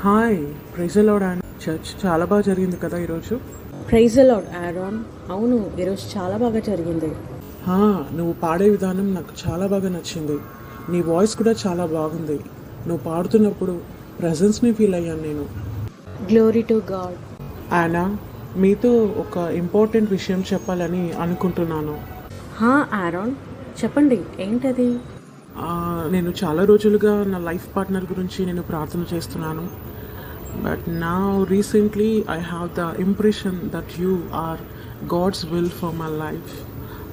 Hi, praise the lord and church చాలా బాగా జరిగింది కదా ఈరోజు. Praise the lord Aaron. అవును, ఈరోజు చాలా బాగా జరిగింది. హా, నువ్వు పాడే విధానం నాకు చాలా బాగా నచ్చింది. నీ వాయిస్ కూడా చాలా బాగుంది. నువ్వు పాడుతున్నప్పుడు ప్రెజెన్స్ని ఫీల్ అయ్యాను నేను. Glory to God. యానా, మీతో ఒక ఇంపార్టెంట్ విషయం చెప్పాలని అనుకుంటున్నాను. ఆరోన్, చెప్పండి, ఏంటది? నేను చాలా రోజులుగా నా లైఫ్ పార్ట్నర్ గురించి నేను ప్రార్థన చేస్తున్నాను. బట్ నా recently I have the impression that you are God's will for my life.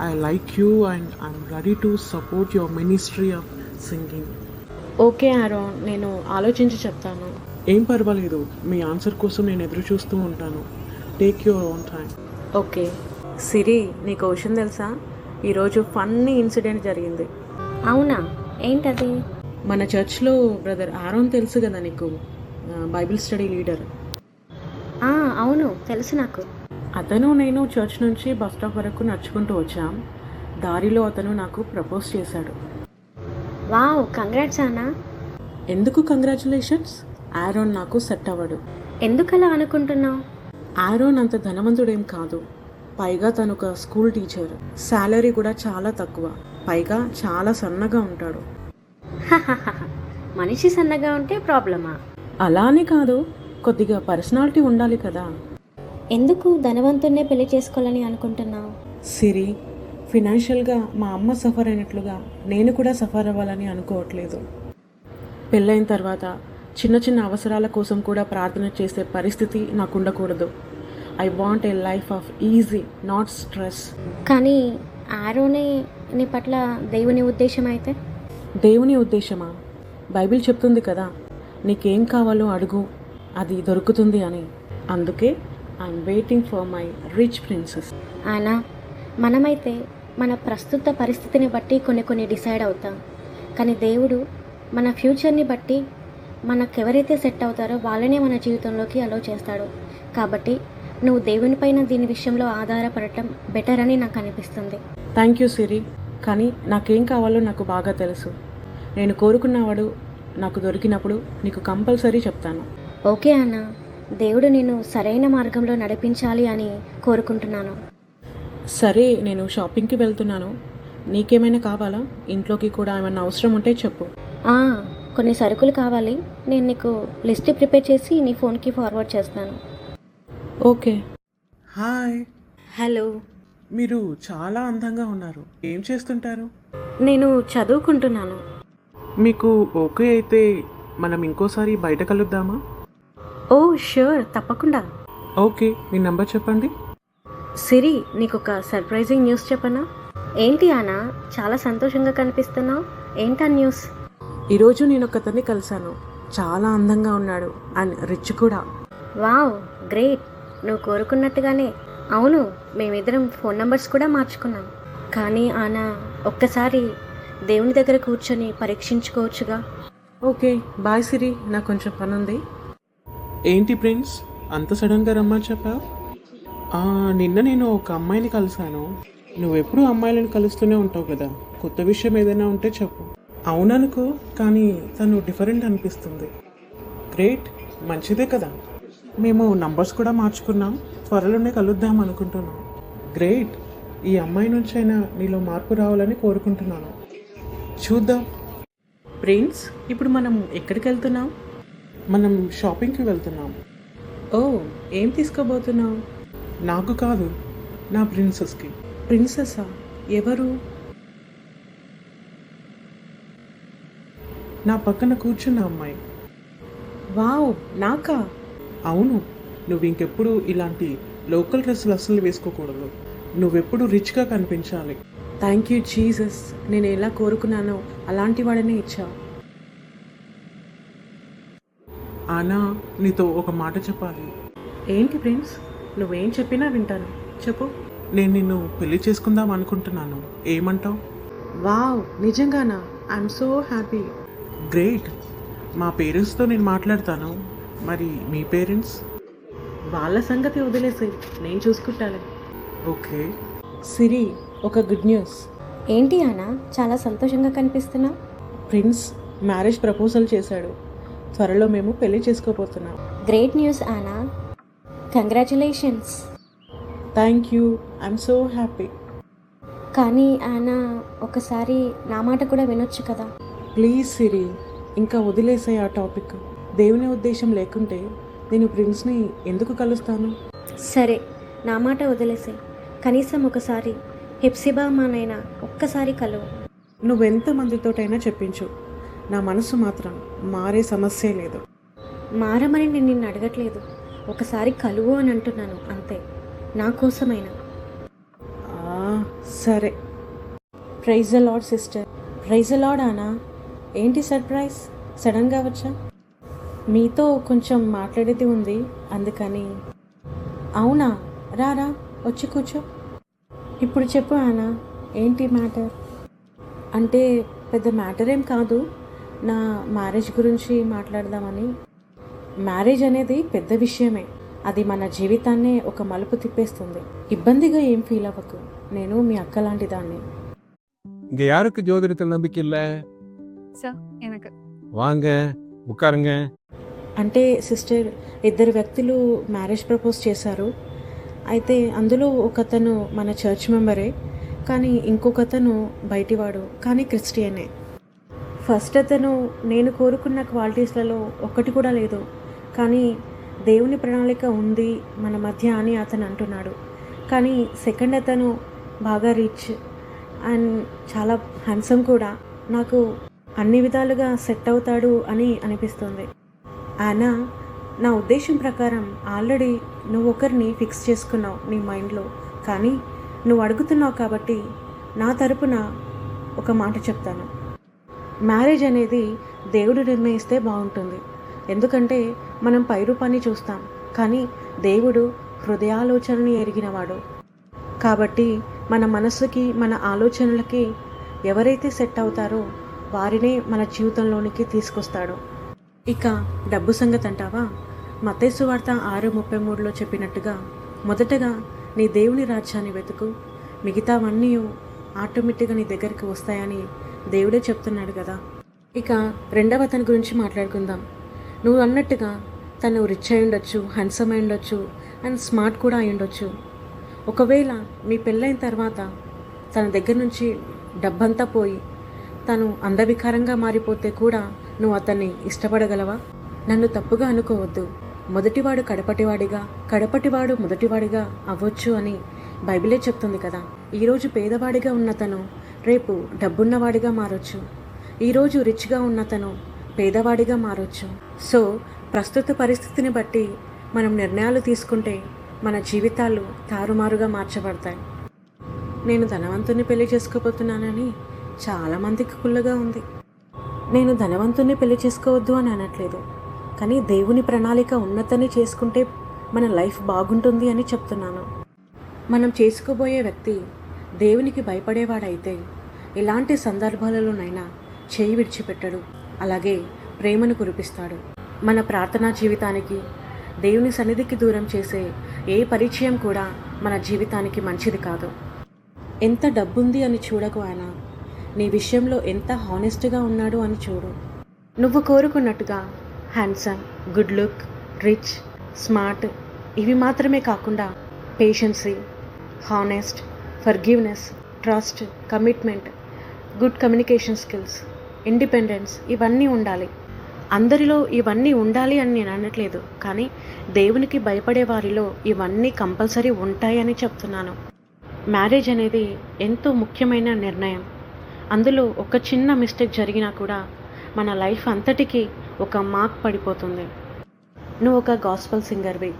I like you and I'm ready to support your ministry of singing. Okay Aaron, నేను ఆలోచించి చెప్తాను. ఏం పర్వాలేదు, మీ ఆన్సర్ కోసం నేను ఎదురు చూస్తూ ఉంటాను. Take your own time. Okay Siri, నీకు విషయం తెలుసా? ఈరోజు ఫన్నీ ఇన్సిడెంట్ జరిగింది. అవునా, ఏంటది? మన చర్చ్లో బ్రదర్ ఆరోన్ తెలుసు కదా నీకు, బైబిల్ స్టడీ లీడర్. అవును, తెలుసు నాకు. అతను నేను చర్చ్ నుంచి బస్ స్టాప్ వరకు నడుచుకుంటూ వచ్చాం. దారిలో అతను నాకు ప్రపోజ్ చేశాడు. వావ్, కంగ్రాట్స్ అన్నా. ఎందుకు కంగ్రాచులేషన్స్? ఆరోన్ నాకు సెట్ అవ్వడు. ఎందుకలా అనుకుంటున్నావు? ఆరోన్ అంత ధనవంతుడేం కాదు. పైగా తను ఒక స్కూల్ టీచర్. శాలరీ కూడా చాలా తక్కువ. పైగా చాలా సన్నగా ఉంటాడు. మనిషి సన్నగా ఉంటే ప్రాబ్లమా? అలానే కాదు, కొద్దిగా పర్సనాలిటీ ఉండాలి కదా. ఎందుకు ధనవంతున్నే పెళ్లి చేసుకోవాలని అనుకుంటున్నావు? సిరి, ఫినాన్షియల్గా మా అమ్మ సఫర్ అయినట్లుగా నేను కూడా సఫర్ అవ్వాలని అనుకోవట్లేదు. పెళ్ళైన తర్వాత చిన్న చిన్న అవసరాల కోసం కూడా ప్రార్థన చేసే పరిస్థితి నాకు ఉండకూడదు. I want a life off easy, not stress. కానీ ఆరోనే నీ పట్ల దేవుని ఉద్దేశం అయితే? దేవుని ఉద్దేశమా? బైబిల్ చెప్తుంది కదా, నీకేం కావాలో అడుగు, అది దొరుకుతుంది అని. అందుకే I'm waiting for my rich princess. అయినా మనమైతే మన ప్రస్తుత పరిస్థితిని బట్టి కొన్ని డిసైడ్ అవుతాం. కానీ దేవుడు మన ఫ్యూచర్ని బట్టి మనకెవరైతే సెట్ అవుతారో వాళ్ళనే మన జీవితంలోకి అలో చేస్తాడు. కాబట్టి నువ్వు దేవునిపైన దీని విషయంలో ఆధారపడటం బెటర్ అని నాకు అనిపిస్తుంది. థ్యాంక్ యూ సిరి, కానీ నాకేం కావాలో నాకు బాగా తెలుసు. నేను కోరుకున్నవాడు నాకు దొరికినప్పుడు నీకు కంపల్సరీ చెప్తాను. ఓకే అన్న, దేవుడు నేను సరైన మార్గంలో నడిపించాలి అని కోరుకుంటున్నాను. సరే, నేను షాపింగ్కి వెళ్తున్నాను. నీకేమైనా కావాలా? ఇంట్లోకి కూడా ఏమైనా అవసరం ఉంటే చెప్పు. కొన్ని సరుకులు కావాలి. నేను నీకు లిస్ట్ ప్రిపేర్ చేసి నీ ఫోన్కి ఫార్వర్డ్ చేస్తాను. ఓకే. Hi, hello. మీరు చాలా అందంగా ఉన్నారు. ఏం చేస్తుంటారు? నేను చదువుకుంటున్నాను. మీకు ఓకే అయితే మనం ఇంకోసారి బయట కలుద్దామా? ఓ ష్యూర్, తప్పకుండా. ఓకే, మీ నంబర్ చెప్పండి. సిరి, నీకు ఒక సర్ప్రైజింగ్ న్యూస్ చెప్పనా? ఏంటి అన్న, చాలా సంతోషంగా కనిపిస్తున్నావు. ఏంటా న్యూస్? ఈరోజు నేను ఒకతన్ని కలిశాను. చాలా అందంగా ఉన్నాడు అండ్ రిచ్ కూడా. Wow, great. నువ్వు కోరుకున్నట్టుగానే. అవును, మేమిద్దరం ఫోన్ నంబర్స్ కూడా మార్చుకున్నాం. కానీ ఆనా, ఒక్కసారి దేవుని దగ్గర కూర్చొని పరీక్షించుకోవచ్చుగా. ఓకే బాయ్ సిరి, నాకు కొంచెం పని ఉంది. ఏంటి ప్రిన్స్, అంత సడన్గా రమ్మని చెప్పావు? నిన్న నేను ఒక అమ్మాయిని కలిశాను. నువ్వెప్పుడు అమ్మాయిలను కలుస్తూనే ఉంటావు కదా, కొత్త విషయం ఏదైనా ఉంటే చెప్పు. అవుననుకో, కానీ తను డిఫరెంట్ అనిపిస్తుంది. గ్రేట్, మంచిదే కదా. మేము నంబర్స్ కూడా మార్చుకున్నాం. త్వరలోనే కలుద్దాం అనుకుంటున్నాం. గ్రేట్, ఈ అమ్మాయి నుంచి అయినా నీలో మార్పు రావాలని కోరుకుంటున్నాను. చూద్దాం. ప్రిన్స్, ఇప్పుడు మనం ఎక్కడికి వెళ్తున్నాం? మనం షాపింగ్కి వెళ్తున్నాం. ఓ, ఏం తీసుకోబోతున్నావు? నాకు కాదు, నా ప్రిన్సెస్కి. ప్రిన్సెస్సా? ఎవరు? నా పక్కన కూర్చున్న అమ్మాయి. వావ్, నాకా? అవును, నువ్వు ఇంకెప్పుడు ఇలాంటి లోకల్ డ్రెస్సులు అస్సలు వేసుకోకూడదు. నువ్వెప్పుడు రిచ్గా కనిపించాలి. థ్యాంక్ యూ జీసస్, నేను ఎలా కోరుకున్నానో అలాంటి వాడినే ఇచ్చావు. ఆనా, నీతో ఒక మాట చెప్పాలి. ఏంటి ప్రిన్స్? నువ్వేం చెప్పినా వింటాను, చెప్పు. నేను నిన్ను పెళ్లి చేసుకుందాం అనుకుంటున్నాను. ఏమంటావు? వావ్, నిజంగానా? I'm so happy. గ్రేట్. మా పేరెంట్స్తో నేను మాట్లాడతాను. మరి మీ పేరెంట్స్? వాళ్ళ సంగతి వదిలేసి నేను చూసుకుంటాను. ఓకే. సిరి, ఒక గుడ్ న్యూస్. ఏంటి అన్న, చాలా సంతోషంగా కనిపిస్తున్నావు. ప్రిన్స్ మ్యారేజ్ ప్రపోజల్ చేశాడు. త్వరలో మేము పెళ్లి చేసుకోబోతున్నాం. Great news Ana, congratulations. Thank you, I'm so happy. కానీ ఆనా, ఒకసారి నా మాట కూడా వినొచ్చు కదా. ప్లీజ్ సిరి, ఇంకా వదిలేసే ఆ టాపిక్. దేవుని ఉద్దేశం లేకుంటే నేను ప్రిన్స్ని ఎందుకు కలుస్తాను? సరే, నా మాట వదిలేసే. కనీసం ఒకసారి హెప్సిబామానైనా ఒక్కసారి కలువు. నువ్వెంతమందితోటైనా చెప్పించు, నా మనసు మాత్రం మారే సమస్యే లేదు. మారమని నేను నిన్ను అడగట్లేదు, ఒకసారి కలువు అని అంటున్నాను అంతే, నా కోసమైనా. సరే. Praise the Lord sister. Praise the Lord ఆనా. ఏంటి సర్ప్రైజ్, సడన్గా వచ్చా? మీతో కొంచెం మాట్లాడేది ఉంది, అందుకని. అవునా, రారా వచ్చి కూర్చో. ఇప్పుడు చెప్పు ఆనా, ఏంటి మ్యాటర్? అంటే పెద్ద మ్యాటర్ ఏం కాదు, నా మ్యారేజ్ గురించి మాట్లాడదామని. మ్యారేజ్ అనేది పెద్ద విషయమే, అది మన జీవితాన్నే ఒక మలుపు తిప్పేస్తుంది. ఇబ్బందిగా ఏం ఫీల్ అవ్వకు, నేను మీ అక్క లాంటి దాన్ని. இங்க யாருக்கு ஜோதிடத்தில் நம்பிக்கை இல்லை? சார் எனக்கு வாங்க உட்காருங்க. అంటే సిస్టర్, ఇద్దరు వ్యక్తులు మ్యారేజ్ ప్రపోజ్ చేశారు. అయితే అందులో ఒకతను మన చర్చ్ మెంబరే, కానీ ఇంకొకతను బయటివాడు, కానీ క్రిస్టియనే. ఫస్ట్ అతను నేను కోరుకున్న క్వాలిటీస్లలో ఒక్కటి కూడా లేదు, కానీ దేవుని ప్రణాళిక ఉంది మన మధ్య అని అతను అంటున్నాడు. కానీ సెకండ్ అతను బాగా రిచ్ అండ్ చాలా హ్యాండ్సమ్ కూడా, నాకు అన్ని విధాలుగా సెట్ అవుతాడు అని అనిపిస్తుంది. ఆనా, నా ఉద్దేశం ప్రకారం ఆల్రెడీ నువ్వు ఒకరిని ఫిక్స్ చేసుకున్నావు నీ మైండ్లో, కానీ నువ్వు అడుగుతున్నావు కాబట్టి నా తరపున ఒక మాట చెప్తాను. మ్యారేజ్ అనేది దేవుడు నిర్ణయిస్తే బాగుంటుంది, ఎందుకంటే మనం పై రూపాన్ని చూస్తాం, కానీ దేవుడు హృదయాలోచనని ఎరిగినవాడు. కాబట్టి మన మనస్సుకి మన ఆలోచనలకి ఎవరైతే సెట్ అవుతారో వారినే మన జీవితంలోనికి తీసుకొస్తాడు. ఇక డబ్బు సంగతి అంటావా? మత్తయి సువార్త 6:33లో చెప్పినట్టుగా మొదటగా నీ దేవుని రాజ్యాన్ని వెతుకు, మిగతావన్నీ ఆటోమేటిక్గా నీ దగ్గరికి వస్తాయని దేవుడే చెప్తున్నాడు కదా. ఇక రెండవ అతని గురించి మాట్లాడుకుందాం. నువ్వు అన్నట్టుగా తను రిచ్ అయి ఉండొచ్చు, హ్యాండ్సమ్ అయి ఉండొచ్చు అండ్ స్మార్ట్ కూడా అయి ఉండొచ్చు. ఒకవేళ మీ పెళ్ళైన తర్వాత తన దగ్గర నుంచి డబ్బంతా పోయి తను అందవికారంగా మారిపోతే కూడా నువ్వు అతన్ని ఇష్టపడగలవా? నన్ను తప్పుగా అనుకోవద్దు, మొదటివాడు కడపటివాడిగా, కడపటివాడు మొదటివాడిగా అవ్వచ్చు అని బైబిలే చెప్తుంది కదా. ఈరోజు పేదవాడిగా ఉన్నతను రేపు డబ్బున్నవాడిగా మారొచ్చు, ఈరోజు రిచ్గా ఉన్నతను పేదవాడిగా మారొచ్చు. సో ప్రస్తుత పరిస్థితిని బట్టి మనం నిర్ణయాలు తీసుకుంటే మన జీవితాలు తారుమారుగా మార్చబడతాయి. నేను ధనవంతుని పెళ్లి చేసుకోబోతున్నానని చాలామందికి కుళ్ళగా ఉంది. నేను ధనవంతుని పెళ్లి చేసుకోవద్దు అని అనట్లేదు, కానీ దేవుని ప్రణాళిక ఉన్నతని చేసుకుంటే మన లైఫ్ బాగుంటుంది అని చెప్తున్నాను. మనం చేసుకోబోయే వ్యక్తి దేవునికి భయపడేవాడైతే ఎలాంటి సందర్భాలలోనైనా చేయి విడిచిపెట్టడు, అలాగే ప్రేమను కురిపిస్తాడు. మన ప్రార్థనా జీవితానికి, దేవుని సన్నిధికి దూరం చేసే ఏ పరిచయం కూడా మన జీవితానికి మంచిది కాదు. ఎంత డబ్బుంది అని చూడకు ఆయన, నీ విషయంలో ఎంత హానెస్ట్గా ఉన్నాడు అని చూడు. నువ్వు కోరుకున్నట్టుగా handsome, good look, rich, smart ఇవి మాత్రమే కాకుండా patience, honest, forgiveness, trust, commitment, good communication skills, independence ఇవన్నీ ఉండాలి. అందరిలో ఇవన్నీ ఉండాలి అని నేను అనట్లేదు, కానీ దేవునికి భయపడే వారిలో ఇవన్నీ కంపల్సరీ ఉంటాయని చెప్తున్నాను. మ్యారేజ్ అనేది ఎంతో ముఖ్యమైన నిర్ణయం. అందులో ఒక చిన్న మిస్టేక్ జరిగినా కూడా మన లైఫ్ అంతటికీ ఒక మార్క్ పడిపోతుంది. నువ్వు ఒక గాస్పల్ సింగర్వి,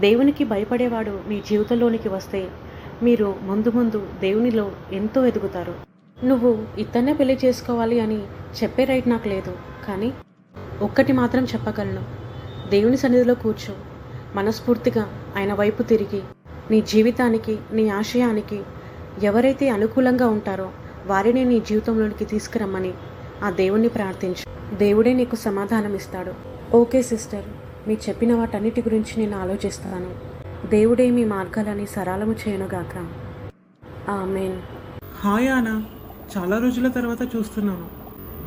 దేవునికి భయపడేవాడు మీ జీవితంలోనికి వస్తే మీరు ముందు ముందు దేవునిలో ఎంతో ఎదుగుతారు. నువ్వు ఇతన్నే పెళ్లి చేసుకోవాలి అని చెప్పే రైట్ నాకు లేదు, కానీ ఒక్కటి మాత్రం చెప్పగలను, దేవుని సన్నిధిలో కూర్చో, మనస్ఫూర్తిగా ఆయన వైపు తిరిగి నీ జీవితానికి, నీ ఆశయానికి ఎవరైతే అనుకూలంగా ఉంటారో వారినే నీ జీవితంలోనికి తీసుకురమ్మని ఆ దేవుణ్ణి ప్రార్థించు. దేవుడే నీకు సమాధానం ఇస్తాడు. ఓకే సిస్టర్, మీరు చెప్పిన వాటన్నిటి గురించి నేను ఆలోచిస్తాను. దేవుడే మీ మార్గాలని సరళము చేయనుగాక. ఆమేన్. హాయ్ ఆనా, చాలా రోజుల తర్వాత చూస్తున్నాను.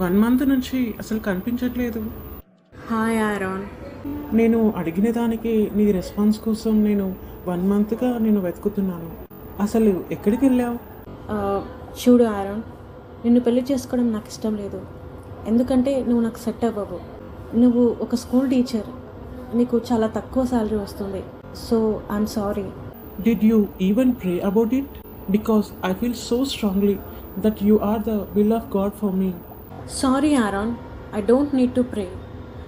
1 మంత్ నుంచి అసలు కనిపించట్లేదు. Hi Aaron. నేను అడిగిన దానికి నీ రెస్పాన్స్ కోసం నేను 1 మంత్గా నేను వెతుకుతున్నాను. అసలు ఎక్కడికి వెళ్ళావు? ఆ, చూడు ఆరోన్, నిన్ను పెళ్లి చేసుకోవడం నాకు ఇష్టం లేదు. ఎందుకంటే నువ్వు నాకు సెట్ అవ్వవు. నువ్వు ఒక స్కూల్ టీచర్, నీకు చాలా తక్కువ శాలరీ వస్తుంది. So I'm sorry. Did you even pray about it? Because I feel so strongly that you are the will of God for me. Sorry Aaron, I don't need to pray.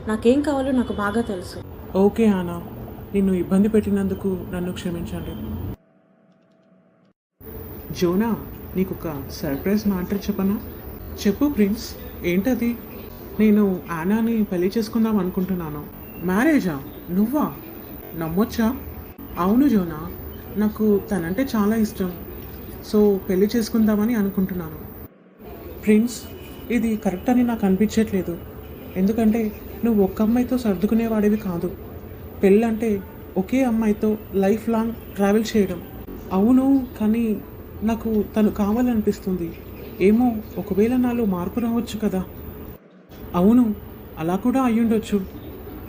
నాకేం కావాలో నాకు బాగా తెలుసు. Okay ఆనా, నిన్ను ఇబ్బంది పెట్టినందుకు నన్ను క్షమించండి. జోనా, నీకు ఒక సర్ప్రైజ్ మ్యాటర్ చెప్పనా? చెప్పు ప్రిన్స్, ఏంటది? నేను ఆనాని పెళ్లి చేసుకుందాం అనుకుంటున్నాను. మ్యారేజా? నువ్వా? నమ్మొచ్చా? అవును జోనా, నాకు తనంటే చాలా ఇష్టం. సో పెళ్లి చేసుకుందామని అనుకుంటున్నాను. ప్రిన్స్, ఇది కరెక్ట్ అని నాకు అనిపించట్లేదు. ఎందుకంటే నువ్వు ఒక్క అమ్మాయితో సర్దుకునేవాడివి కాదు. పెళ్ళంటే ఒకే అమ్మాయితో లైఫ్ లాంగ్ ట్రావెల్ చేయడం. అవును, కానీ నాకు తను కావాలనిపిస్తుంది. ఏమో, ఒకవేళ నాలో మార్పు రావచ్చు కదా. అవును, అలా కూడా అయ్యుండొచ్చు.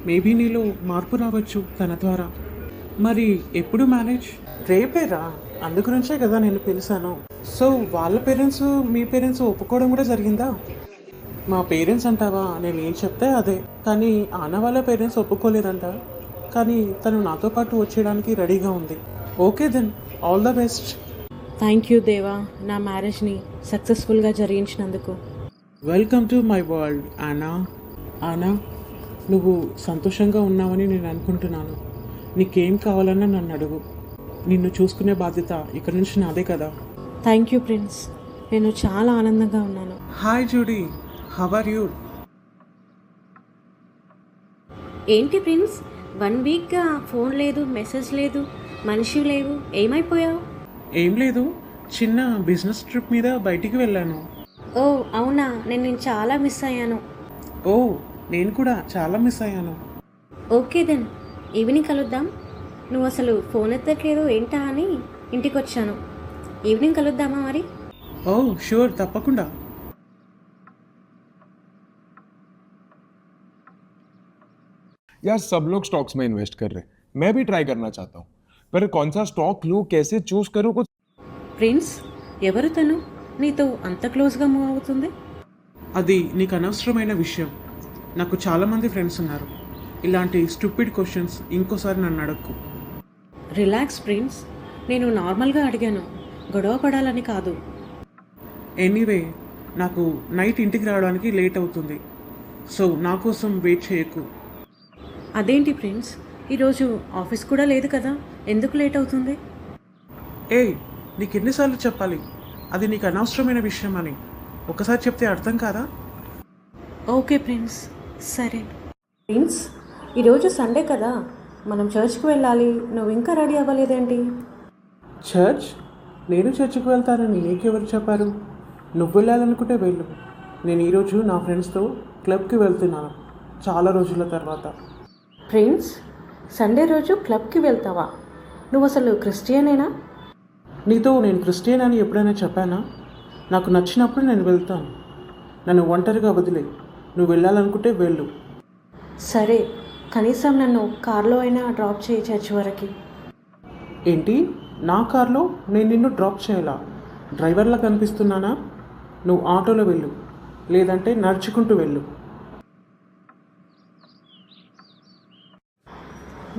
మేబీ నీలో మార్పు రావచ్చు తన ద్వారా. మరి ఎప్పుడు మ్యారేజ్? రేపేరా, అందు గురించే కదా నేను పిలిచాను. సో వాళ్ళ పేరెంట్స్ మీ పేరెంట్స్ ఒప్పుకోవడం కూడా జరిగిందా? మా పేరెంట్స్ అంటావా, నేను ఏం చెప్తే అదే. కానీ ఆన వాళ్ళ పేరెంట్స్ ఒప్పుకోలేదంట. కానీ తను నాతో పాటు వచ్చేయడానికి రెడీగా ఉంది. Okay then, all the best. Thank you దేవా, నా మ్యారేజ్ని సక్సెస్ఫుల్గా జరిగించినందుకు. Welcome to my world Ana. Ana, నువ్వు సంతోషంగా ఉన్నావని నేను అనుకుంటున్నాను. నీకేం కావాలన్నా నన్ను అడుగు. నిన్ను చూసుకునే బాధ్యత ఇక్కడ నుంచి నాదే కదా. థ్యాంక్ యూ ప్రిన్స్, నేను చాలా ఆనందంగా ఉన్నాను. Hi Judy, how are you? ఏంటి ప్రిన్స్, 1 వీక్గా ఫోన్ లేదు, మెసేజ్ లేదు, మనిషి లేవు, ఏమైపోయావు? ఏం లేదు, చిన్న బిజినెస్ ట్రిప్ మీద బయటికి వెళ్ళాను. ఓ అవునా, నేను నిన్ను చాలా మిస్ అయ్యాను. ఓ, నేను కూడా చాలా మిస్ అయ్యాను. ఓకే దెన్, ఈవినింగ్ కలుద్దాం. నువ్వు అసలు ఫోన్ ఎత్తట్లేదు ఏంటా అని ఇంటికి వచ్చాను. ఈవినింగ్ కలుద్దామా మరి? ఓ షూర్, తప్పకుండా. यार सब लोग स्टॉक्स में इन्वेस्ट कर रहे हैं, मैं भी ट्राई करना चाहता हूँ, पर कौन सा स्टॉक लूँ, कैसे चूज करूँ, कुछ ప్రిన్స్, ఎవరు తను నీతో అంత క్లోజ్గా మూవ్ అవుతుంది? అది నీకు అనవసరమైన విషయం. నాకు చాలామంది ఫ్రెండ్స్ ఉన్నారు. ఇలాంటి స్టూపిడ్ క్వశ్చన్స్ ఇంకోసారి నన్ను అడక్కు. రిలాక్స్ ప్రిన్స్, నేను నార్మల్గా అడిగాను, గొడవ పడాలని కాదు. ఎనీవే, నాకు నైట్ ఇంటికి రావడానికి లేట్ అవుతుంది. సో నా కోసం వెయిట్ చేయకు. అదేంటి ప్రిన్స్, ఈరోజు ఆఫీస్ కూడా లేదు కదా, ఎందుకు లేట్ అవుతుంది? ఏయ్, నీకు ఎన్నిసార్లు చెప్పాలి అది నీకు అనవసరమైన విషయం అని? ఒకసారి చెప్తే అర్థం కాదా? ఓకే ప్రిన్స్, సరే. ప్రిన్స్, ఈరోజు సండే కదా, మనం చర్చ్కి వెళ్ళాలి. నువ్వు ఇంకా రెడీ అవ్వలేదేంటి? చర్చ్? నేను చర్చికి వెళ్తానని నీకెవరు చెప్పారు? నువ్వు వెళ్ళాలనుకుంటే వెళ్ళు. నేను ఈరోజు నా ఫ్రెండ్స్తో క్లబ్కి వెళ్తున్నాను, చాలా రోజుల తర్వాత. ప్రిన్స్, సండే రోజు క్లబ్కి వెళ్తావా? నువ్వు అసలు క్రిస్టియనేనా? నీతో నేను క్రిస్టియన్ అని ఎప్పుడైనా చెప్పానా? నాకు నచ్చినప్పుడు నేను వెళ్తాను. నన్ను ఒంటరిగా వదిలే. నువ్వు వెళ్ళాలనుకుంటే వెళ్ళు. సరే, కనీసం నన్ను కార్లో అయినా డ్రాప్ చేయి చర్చ్ వరకు. ఏంటి, నా కార్లో నేను నిన్ను డ్రాప్ చేయాలా? డ్రైవర్లా కనిపిస్తున్నానా? నువ్వు ఆటోలో వెళ్ళు, లేదంటే నడుచుకుంటూ వెళ్ళు.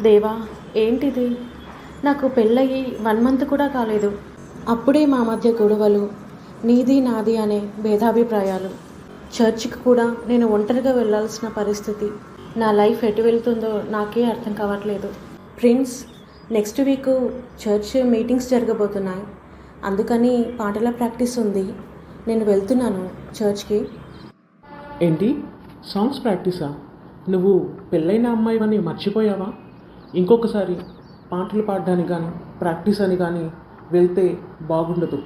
దేవా, ఏంటిది? నాకు పెళ్ళయి 1 మంత్ కూడా కాలేదు, అప్పుడే మా మధ్య గొడవలు, నీది నాది అనే భేదాభిప్రాయాలు. చర్చికి కూడా నేను ఒంటరిగా వెళ్ళాల్సిన పరిస్థితి. నా లైఫ్ ఎటు వెళ్తుందో నాకే అర్థం కావట్లేదు. Prince, next week church meetings జరగబోతున్నాయి. అందుకని పాటల ప్రాక్టీస్ ఉంది. నేను వెళ్తున్నాను చర్చ్కి. ఏంటి, సాంగ్స్ ప్రాక్టీసా? నువ్వు పెళ్ళైన అమ్మాయివని మర్చిపోయావా? ఇంకొకసారి పాటలు పాడడానికి కానీ ప్రాక్టీస్ అని కానీ వెళ్తే బాగుండదు.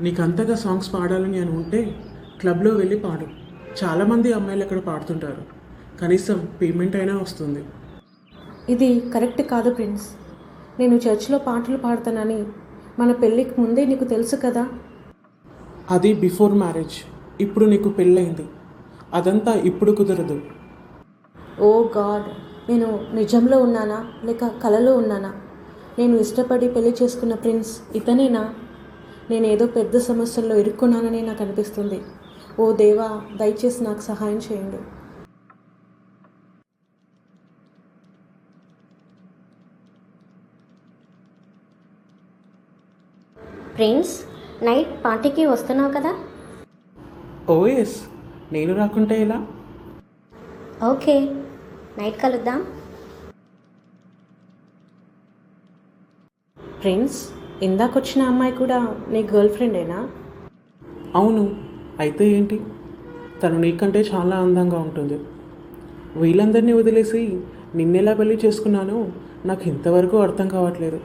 నీకు అంతగా సాంగ్స్ పాడాలని అని ఉంటే క్లబ్లో వెళ్ళి పాడు. చాలామంది అమ్మాయిలు అక్కడ పాడుతుంటారు. కనీసం పేమెంట్ అయినా వస్తుంది. ఇది కరెక్ట్ కాదు ప్రిన్స్. నేను చర్చ్లో పాటలు పాడతానని మన పెళ్ళికి ముందే నీకు తెలుసు కదా. అది బిఫోర్ మ్యారేజ్. ఇప్పుడు నీకు పెళ్ళయింది, అదంతా ఇప్పుడు కుదరదు. ఓ గాడ్, నేను నిజంలో ఉన్నానా లేక కలలో ఉన్నానా? నేను ఇష్టపడి పెళ్లి చేసుకున్న ప్రిన్స్ ఇతనేనా? నేను ఏదో పెద్ద సమస్యల్లో ఇరుక్కున్నానని నాకు అనిపిస్తుంది. ఓ దేవా, దయచేసి నాకు సహాయం చేయండి. ప్రిన్స్, నైట్ పార్టీకి వస్తున్నావు కదా? ఓఎస్, నేను రాకుంటే ఎలా? ఓకే, నైట్ కలుద్దాం. ప్రిన్స్, ఇందాకొచ్చిన అమ్మాయి కూడా నీ గర్ల్ ఫ్రెండేనా? అవును, అయితే ఏంటి? తను నీకంటే చాలా అందంగా ఉంటుంది. వీళ్ళందరినీ వదిలేసి నిన్నెలా పెళ్లి చేసుకున్నానో నాకు ఇంతవరకు అర్థం కావట్లేదు.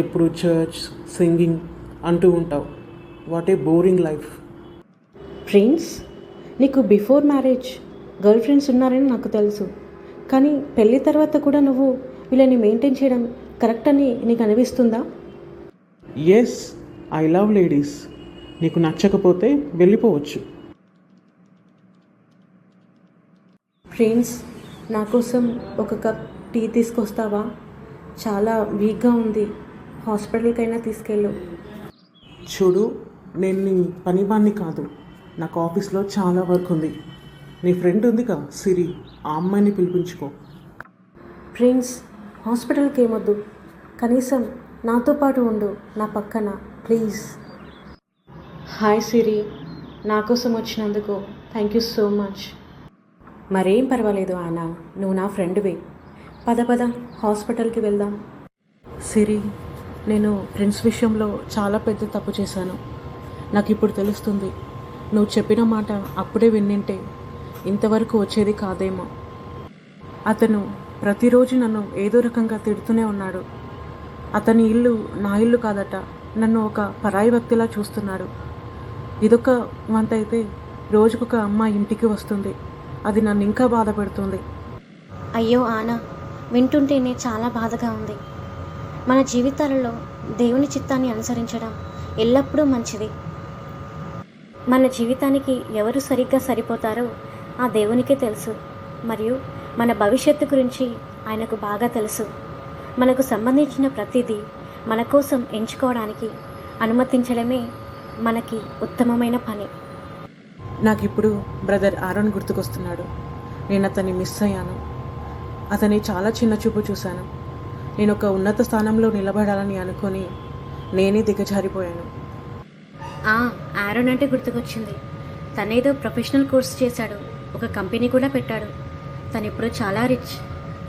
ఎప్పుడు చర్చ్, సింగింగ్ అంటూ ఉంటావు. What a boring life. Prince, నీకు బిఫోర్ మ్యారేజ్ గర్ల్ ఫ్రెండ్స్ ఉన్నారని నాకు తెలుసు, కానీ పెళ్ళి తర్వాత కూడా నువ్వు వీళ్ళని మెయింటైన్ చేయడం కరెక్ట్ అని నీకు అనిపిస్తుందా? Yes, I love ladies. నీకు నచ్చకపోతే వెళ్ళిపోవచ్చు. ప్రిన్స్, నా కోసం ఒక కప్ టీ తీసుకొస్తావా? చాలా వీక్గా ఉంది, హాస్పిటల్కైనా తీసుకెళ్ళు. చూడు, నేను నీ పనివాణ్ణి కాదు. నాకు ఆఫీస్లో చాలా వర్క్ ఉంది. నీ ఫ్రెండ్ ఉందిగా సిరి, ఆ అమ్మాయిని పిలిపించుకో. ప్రిన్స్, హాస్పిటల్కి ఏమొద్దు, కనీసం నాతో పాటు ఉండు, నా పక్కన ప్లీజ్. హాయ్ సిరి, నా కోసం వచ్చినందుకు థ్యాంక్ యూ సో మచ్. మరేం పర్వాలేదు ఆనా, నువ్వు నా ఫ్రెండ్వే. పద పద, హాస్పిటల్కి వెళ్దాం. సిరి, నేను ప్రిన్స్ విషయంలో చాలా పెద్ద తప్పు చేశాను. నాకు ఇప్పుడు తెలుస్తుంది, నువ్వు చెప్పిన మాట అప్పుడే విన్నింటే ఇంతవరకు వచ్చేది కాదేమో. అతను ప్రతిరోజు నన్ను ఏదో రకంగా తిడుతూనే ఉన్నాడు. అతని ఇల్లు నా ఇల్లు కాదట, నన్ను ఒక పరాయి వ్యక్తిలా చూస్తున్నాడు. ఇదొక వంత అయితే రోజుకొక అమ్మాయి ఇంటికి వస్తుంది, అది నన్ను ఇంకా బాధ పెడుతుంది. అయ్యో ఆనా, వింటుంటేనే చాలా బాధగా ఉంది. మన జీవితాలలో దేవుని చిత్తాన్ని అనుసరించడం ఎల్లప్పుడూ మంచిది. మన జీవితానికి ఎవరు సరిగ్గా సరిపోతారో ఆ దేవునికే తెలుసు, మరియు మన భవిష్యత్తు గురించి ఆయనకు బాగా తెలుసు. మనకు సంబంధించిన ప్రతిదీ మన కోసం ఎంచుకోవడానికి అనుమతించడమే మనకి ఉత్తమమైన పని. నాకు ఇప్పుడు బ్రదర్ ఆరోన్ గుర్తుకొస్తున్నాడు. నేను అతన్ని మిస్ అయ్యాను. అతన్ని చాలా చిన్న చూపు చూశాను. నేను ఒక ఉన్నత స్థానంలో నిలబడాలని అనుకొని నేనే దిగజారిపోయాను. ఆరోన్ అంటే గుర్తుకొచ్చింది. తనేదో ప్రొఫెషనల్ కోర్స్ చేశాడు, ఒక కంపెనీ కూడా పెట్టాడు. తను ఇప్పుడు చాలా రిచ్,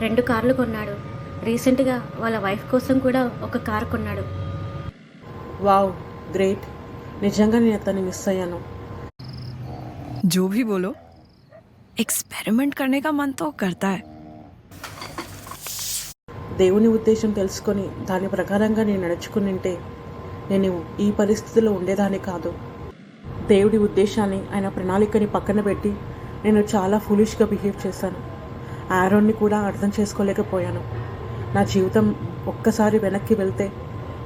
2 కార్లు కొన్నాడు. రీసెంట్గా వాళ్ళ వైఫ్ కోసం కూడా ఒక కార్ కొన్నాడు. Wow, great. నిజంగా నేను అతన్ని మిస్ అయ్యాను. जो भी बोलो, एक्सपेरिमेंट करने का मन तो करता है. దేవుని ఉద్దేశం తెలుసుకొని దాని ప్రకారంగా నేను నడుచుకునింటే నేను ఈ పరిస్థితిలో ఉండేదాన్ని కాదు. దేవుడి ఉద్దేశాన్ని, ఆయన ప్రణాళికని పక్కన పెట్టి నేను చాలా ఫులిష్గా బిహేవ్ చేశాను. ఆరోన్ని కూడా అర్థం చేసుకోలేకపోయాను. నా జీవితం ఒక్కసారి వెనక్కి వెళ్తే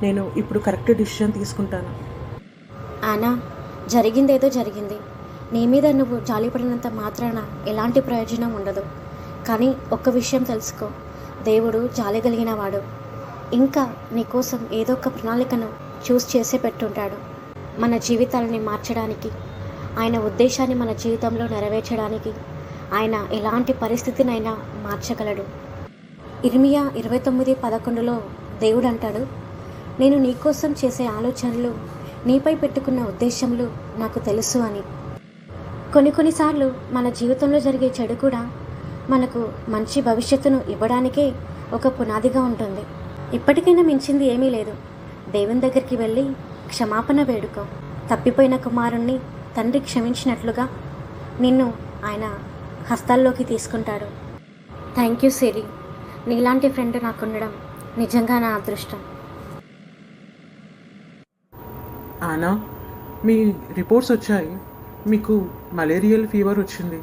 నేను ఇప్పుడు కరెక్ట్ డిసిషన్ తీసుకుంటాను. ఆనా, జరిగిందేదో జరిగింది. నీ మీద నువ్వు జాలిపడినంత మాత్రాన ఎలాంటి ప్రయోజనం ఉండదు. కానీ ఒక్క విషయం తెలుసుకో, దేవుడు జాలి కలిగిన వాడు. ఇంకా నీకోసం ఏదో ఒక ప్రణాళికను చూస్ చేసే పెట్టుంటాడు. మన జీవితాలని మార్చడానికి, ఆయన ఉద్దేశాన్ని మన జీవితంలో నెరవేర్చడానికి ఆయన ఎలాంటి పరిస్థితినైనా మార్చగలడు. ఇర్మియా 29:11లో దేవుడు అంటాడు, నేను నీకోసం చేసే ఆలోచనలు, నీపై పెట్టుకున్న ఉద్దేశములు నాకు తెలుసు అని. కొన్నిసార్లు మన జీవితంలో జరిగే చెడు కూడా మనకు మంచి భవిష్యత్తును ఇవ్వడానికే ఒక పునాదిగా ఉంటుంది. ఇప్పటికైనా మించింది ఏమీ లేదు. దేవుని దగ్గరికి వెళ్ళి క్షమాపణ వేడుకో. తప్పిపోయిన కుమారుణ్ణి తండ్రి క్షమించినట్లుగా నిన్ను ఆయన హస్తాల్లోకి తీసుకుంటాడు. థ్యాంక్ యూ సిరి, నీలాంటి ఫ్రెండ్ నాకుండడం నిజంగా నా అదృష్టం. ఆనా, మీ రిపోర్ట్స్ వచ్చాయి. మీకు మలేరియల్ ఫీవర్ వచ్చింది,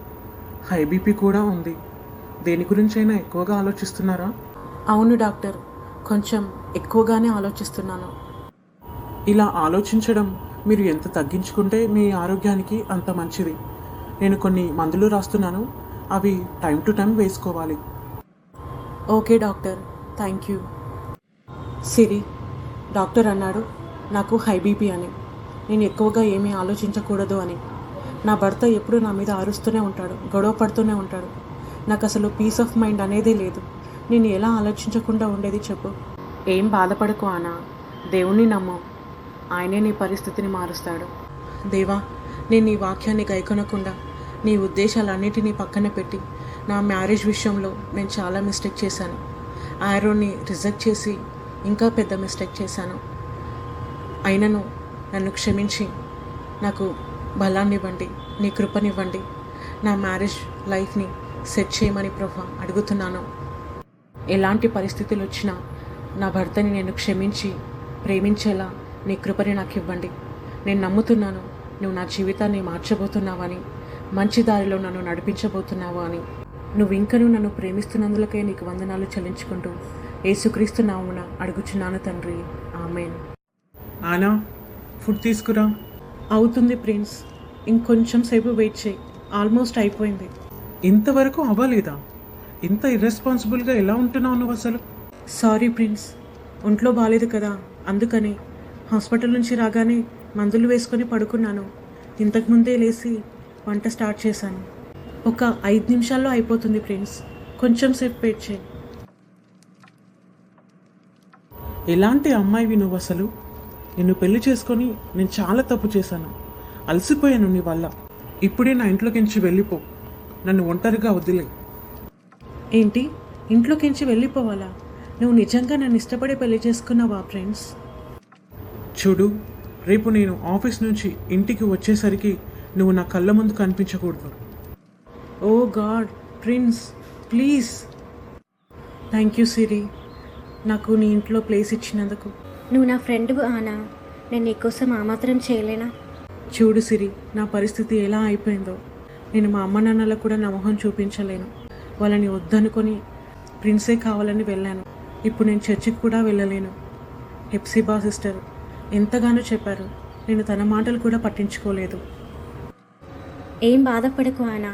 హై బీపీ కూడా ఉంది. దేని గురించైనా ఎక్కువగా ఆలోచిస్తున్నారా? అవును డాక్టర్, కొంచెం ఎక్కువగానే ఆలోచిస్తున్నాను. ఇలా ఆలోచించడం మీరు ఎంత తగ్గించుకుంటే మీ ఆరోగ్యానికి అంత మంచిది. నేను కొన్ని మందులు రాస్తున్నాను, అవి టైం టు టైం వేసుకోవాలి. Okay doctor, thank you. Siri, doctor అన్నాడు నాకు హై బీపీ అని, నేను ఎక్కువగా ఏమీ ఆలోచించకూడదు అని. నా భర్త ఎప్పుడూ నా మీద అరుస్తూనే ఉంటాడు, గొడవ పడుతూనే ఉంటాడు. నాకు అసలు పీస్ ఆఫ్ మైండ్ అనేదే లేదు. నేను ఎలా ఆలోచించకుండా ఉండేది చెప్పు? ఏం బాధపడకు అన్నా, దేవుణ్ణి నమ్ము, ఆయనే నీ పరిస్థితిని మారుస్తాడు. దేవా, నేను నీ వాక్యాన్ని గైకొనకుండా నీ ఉద్దేశాలన్నిటినీ పక్కన పెట్టి నా మ్యారేజ్ విషయంలో నేను చాలా మిస్టేక్ చేశాను. ఆరోన్ని రిజెక్ట్ చేసి ఇంకా పెద్ద మిస్టేక్ చేశాను. అయినను నన్ను క్షమించి నాకు బలాన్ని ఇవ్వండి, నీ కృపనివ్వండి. నా మ్యారేజ్ లైఫ్ని సెట్ చేయమని ప్రభా అడుగుతున్నాను. ఎలాంటి పరిస్థితులు వచ్చినా నా భర్తని నేను క్షమించి ప్రేమించేలా నీ కృపని నాకు ఇవ్వండి. నేను నమ్ముతున్నాను నువ్వు నా జీవితాన్ని మార్చబోతున్నావని, మంచి దారిలో నన్ను నడిపించబోతున్నావు అని. నువ్వు ఇంకనూ నన్ను ప్రేమిస్తున్నందులకే నీకు వందనాలు చెల్లించుకుంటూ యేసుక్రీస్తు నామమున అడుగుచున్నాను తండ్రి, ఆమేన్. ఆనా, ఫుడ్ తీసుకురా. అవుతుంది ప్రిన్స్, ఇంకొంచెం సేపు వెయిట్ చేయి, ఆల్మోస్ట్ అయిపోయింది. ఇంతవరకు అవ్వలేదా? ఇంత ఇర్రెస్పాన్సిబుల్గా ఎలా ఉంటున్నావు నువ్వు అసలు? సారీ ప్రిన్స్, ఒంట్లో బాగాలేదు కదా, అందుకని హాస్పిటల్ నుంచి రాగానే మందులు వేసుకొని పడుకున్నాను. ఇంతకుముందే లేచి వంట స్టార్ట్ చేశాను. ఒక 5 నిమిషాల్లో అయిపోతుంది ప్రిన్స్, కొంచెం సేపు వెయిట్ చేయి. ఎలాంటి అమ్మాయివి నువ్వు అసలు? నిన్ను పెళ్లి చేసుకొని నేను చాలా తప్పు చేశాను, అలసిపోయాను నీ వల్ల. ఇప్పుడే నా ఇంట్లోకించి వెళ్ళిపో, నన్ను ఒంటరిగా వదిలే. ఏంటి, ఇంట్లోకించి వెళ్ళిపోవాలా? నువ్వు నిజంగా నన్ను ఇష్టపడి పెళ్లి చేసుకున్నావా ఫ్రెండ్స్? చూడు, రేపు నేను ఆఫీస్ నుంచి ఇంటికి వచ్చేసరికి నువ్వు నా కళ్ళ ముందు కనిపించకూడదు. Oh God prince, please. Thank you Siri, నాకు నీ ఇంట్లో ప్లేస్ ఇచ్చినందుకు. నువ్వు నా ఫ్రెండ్ ఆనా, నేను నీకోసం ఆ మాత్రం చేయలేనా? చూడు సిరి, నా పరిస్థితి ఎలా అయిపోయిందో. నేను మా అమ్మ నాన్నలకు కూడా నా మొహం చూపించలేను. వాళ్ళని వద్దనుకొని ప్రిన్సే కావాలని వెళ్ళాను. ఇప్పుడు నేను చర్చికి కూడా వెళ్ళలేను. హెప్సిబా సిస్టర్ ఎంతగానో చెప్పారు, నేను తన మాటలు కూడా పట్టించుకోలేదు. ఏం బాధపడకు ఆనా,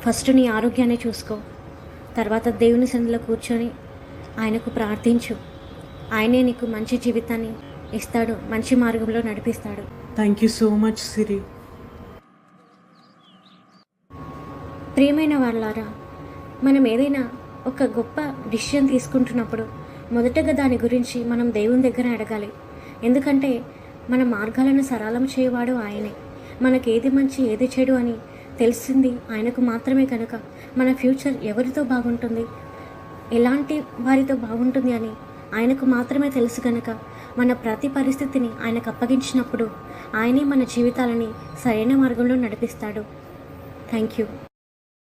ఫస్ట్ నీ ఆరోగ్యాన్ని చూసుకో, తర్వాత దేవుని సన్నిధిలో కూర్చొని ఆయనకు ప్రార్థించు. ఆయనే నీకు మంచి జీవితాన్ని ఇస్తాడు, మంచి మార్గంలో నడిపిస్తాడు. థ్యాంక్ యూ సో మచ్ సిరి. ప్రియమైన వాళ్ళారా, మనం ఏదైనా ఒక గొప్ప డిసిషన్ తీసుకుంటున్నప్పుడు మొదటగా దాని గురించి మనం దేవుని దగ్గర అడగాలి. ఎందుకంటే మన మార్గాలను సరళం చేయవాడు ఆయనే. మనకి ఏది మంచి ఏది చెడు అని తెలిసింది ఆయనకు మాత్రమే కనుక మన ఫ్యూచర్ ఎవరితో బాగుంటుంది, ఎలాంటి వారితో బాగుంటుంది అని ఆయనకు మాత్రమే తెలుసు కనుక మన ప్రతి పరిస్థితిని ఆయనకు అప్పగించినప్పుడు ఆయనే మన జీవితాలని సరైన మార్గంలో నడిపిస్తాడు. Thank you.